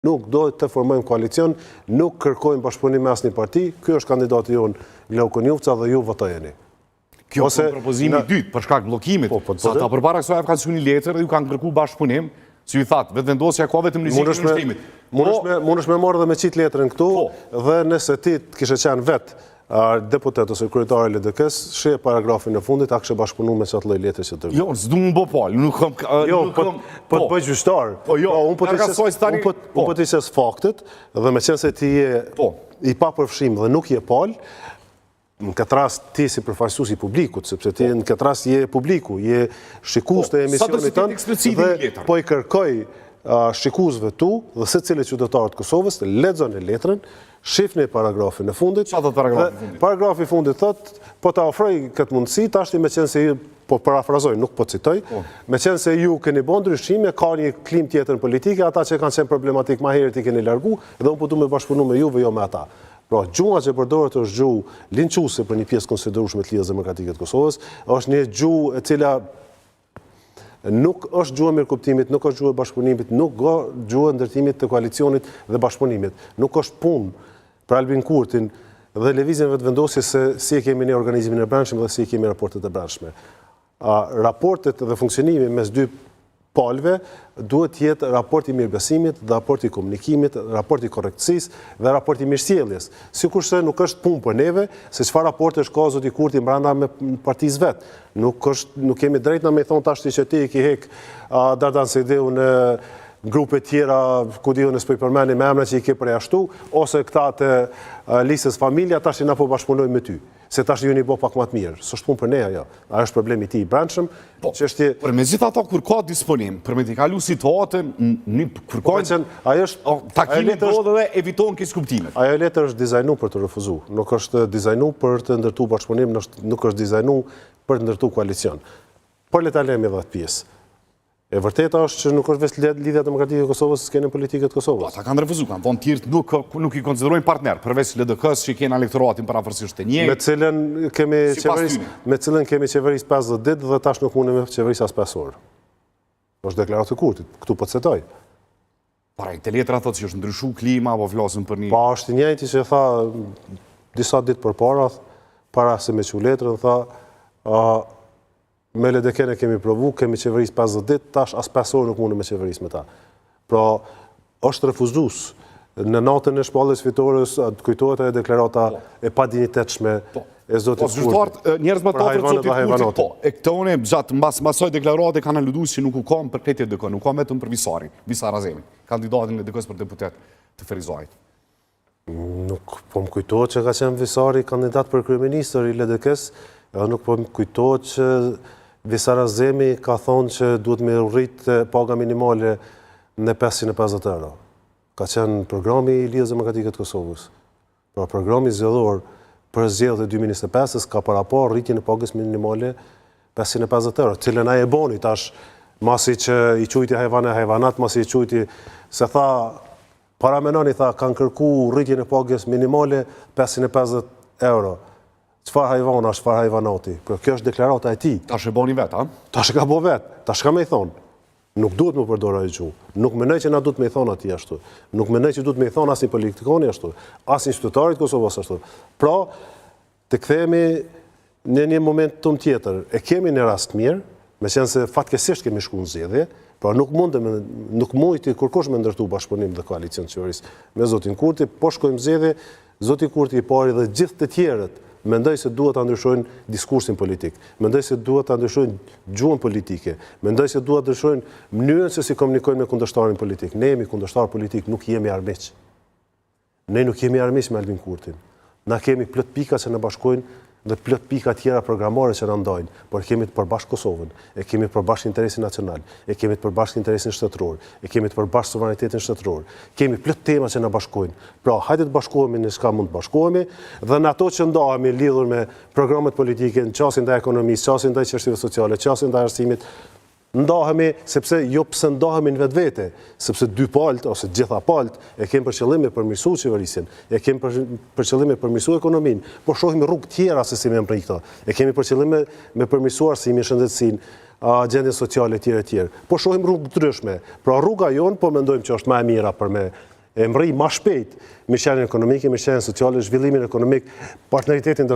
Nuk dojtë të formojmë koalicion, nuk kërkojmë bashkëpunim me asnjë parti, ky është kandidati jonë Glauko Njufca dhe ju votojeni. Kjo është propozimi i dytë për shkak bllokimit. Sa ta përpara kësaj kanë shkruar një letër dhe ju kanë kërkuar bashkëpunim, si ju thatë, vetëvendosja ka vetëm rrezikun e shtrimit. Mund është me marrë dhe me qit letrën këtu dhe nëse ti kishe qenë vetë deputet ose kryetari i LDK-s, sheh paragrafin e fundit, a kishe bashkëpunuar me çat lloj letri që dërgoj. Jo, s'du më bë pal, nuk kam po të bëj gjyqtar. Unë po të ses faktet dhe me qenë se ti je i papërfshim dhe nuk je pal, në këtë rast ti si përfaqësues i publikut, sepse ti në këtë rast je publiku, je shikues të emisionit tënd dhe po i kërkoj shikuesve tu dhe secili qytetar të Kosovës lexoni letrën, shifni paragrafin e fundit. Çfarë thot paragrafi i fundit? Paragrafi i fundit thot, po ta ofroj këtë mundësi, tash me qenë se ju po parafrazoj, nuk po citoj, me qenë se ju keni bën ndryshime, ka një klim tjetër politike, ata që kanë qenë problematik më herët i keni largu, dhe unë po du me bashkëpunu me juve, jo me ata. Pra, gjuha që përdoret është gjuhë linçuese për një pjesë konsiderueshme të Lidhjes Demokratike të Kosovës, është një gjuhë e cila nuk është gjuhë mirëkuptimit, nuk është gjuhë bashkëpunimit, nuk është gjuhë ndërtimit të koalicionit dhe bashkëpunimit. Nuk është punë për Albin Kurtin dhe lëvizjen vetëvendosje se si e kemi ne organizimin e brendshëm dhe si e kemi raportet e brendshme. Raportet dhe funksionimi mes dy palëve duhet të jetë raporti mirëbesimit, raporti komunikimit, raporti korrektësisë dhe raporti mirësjelljes. Sikurse nuk është punë për neve, se çfarë raportesh ka zoti Kurti brenda me partisë vet. Nuk kemi drejt na me thon tash që ti i ke hek Dardan Sejdeu në grupe tjera, ku diun s'po i përmendni me emra që i ke përjashtu, ose këta të listës familja tash na po bashkëpunojnë me ty. Se tash ju një bo pak më të mirë. S'është punë për ne ajo. Ajo është problemi i tij i brendshëm. Por megjithatë kur ka disponim, për me t'i kalu situatën, kërkojnë takimin bodhë dhe evitojnë kësaj kuptimet. Ajo letër është dizajnuar për të refuzuar. Nuk është dizajnuar për të ndërtuar bashkëpunim, nuk është dizajnuar për të ndërtuar koalicion. Por le ta lëmë edhe atë pjesë. E vërteta është që nuk është vetëm Lidhja Demokratike e Kosovës që kanë politika të Kosovës. Ata kanë refuzuar, kanë thonë tjerë nuk i konsiderojnë partner, përveç LDK-s që kanë elektoratin parafërsisht të njëjtë. Me cilën kemi qeverisë 50 ditë dhe tash nuk mundemi me qeverisë as 5 orë. Është deklaratë e Kurtit, këtu po citoj. Para këtë letra thotë që është ndryshuar klima apo flasim për një. Pa është i njëjti që tha disa ditë përpara, para se me çu letrën tha me LDK-n kemi provu, kemi qeverisë 50 ditë, tash as 5 orë nuk mundem me qeverisë me ta. Pra, është refuzues. Në natën e shpalljes fitores, kujtohet ajo deklarata e padinjitetshme e zotit Kurti. Njerëz më të afër zotit Kurti, po. E këtë unë gjatë mbas deklarate kanë aluduar se nuk u kam për këtë LDK, nuk kam vetëm për Visarin, Visar Azemi, kandidatin e LDK-s për deputet të Ferizajit. Nuk po më kujtohet që ka qenë Visari kandidat për kryeministër i LDK-s, edhe nuk po më kujtohet që Visar Azemi ka thonë që duhet me rrit paga minimale në 550 euro. Ka qenë programi i Lidhjes Demokratike të Kosovës. Pra programi zgjedhor për zgjedhjet e 2025-s ka parapar rritjen e pagës minimale 550 euro, cilën ai e boni tash, masi që i quajti hajvanat, masi i quajti se tha paramenoni tha kanë kërkuar rritjen e pagës minimale 550 euro. Çfarë hajvana, çfarë hajvanati. Por kjo është deklarata e tij. Tash e boni vet, a? Tash e ka bë vet. Tash ka më i thon. Nuk duhet më përdor ai gjuhë. Nuk mendoj që na duhet më i thon atij ashtu. Nuk mendoj që duhet më i thon asnjë politikoni ashtu, asnjë qytetarit të Kosovës ashtu. Pra, të kthehemi në një momentum tjetër. E kemi një rast mirë, meqense fatkeqësisht kemi shkuar në zgjedhje, pra nuk mujti kurkush me ndërtu bashkëpunim dhe koalicion qeverisë me zotin Kurti, po shkojmë zgjedhje, zoti Kurti i pari dhe gjithë të tjerët mendoj se duhet ta ndryshojnë diskursin politik, mendoj se duhet ta ndryshojnë gjuhën politike, mendoj se duhet ta ndryshojnë mënyrën se si komunikojnë me kundërshtarin politik. Ne jemi kundërshtar politik, nuk jemi armiq. Ne nuk jemi armiq me Albin Kurtin. Na kemi plot pika që na bashkojnë dhe plot pika tjera programore që na ndajnë, por kemi të përbashkë Kosovën, e kemi të përbashkë interesin nacional, e kemi të përbashkë interesin shtetëror, e kemi të përbashkë suverenitetin shtetëror, kemi plot tema që na bashkojnë. Pra, hajde të bashkohemi në çka mund të bashkohemi dhe në ato që ndahemi lidhur me programet politike, në çastin ndaj ekonomisë, çastin ndaj çështjeve sociale, çastin ndaj arsimit, ndahemi sepse jo pse ndahemi në vetvete, sepse dy palët ose gjitha palët e kemi për qëllim me përmirësuar qeverisjen, e kemi për qëllim me përmirësuar ekonominë, por shohim rrugë tjera se si me mbri këto. E kemi për qëllim me përmirësuar arsimin, shëndetësinë, gjendjen sociale etj. Po shohim rrugë të ndryshme. Pra rruga jon po mendojmë që është më e mira për me e mri ma shpejt mirëqenien ekonomike, mirëqenien sociale, zhvillimin ekonomik, partneritetin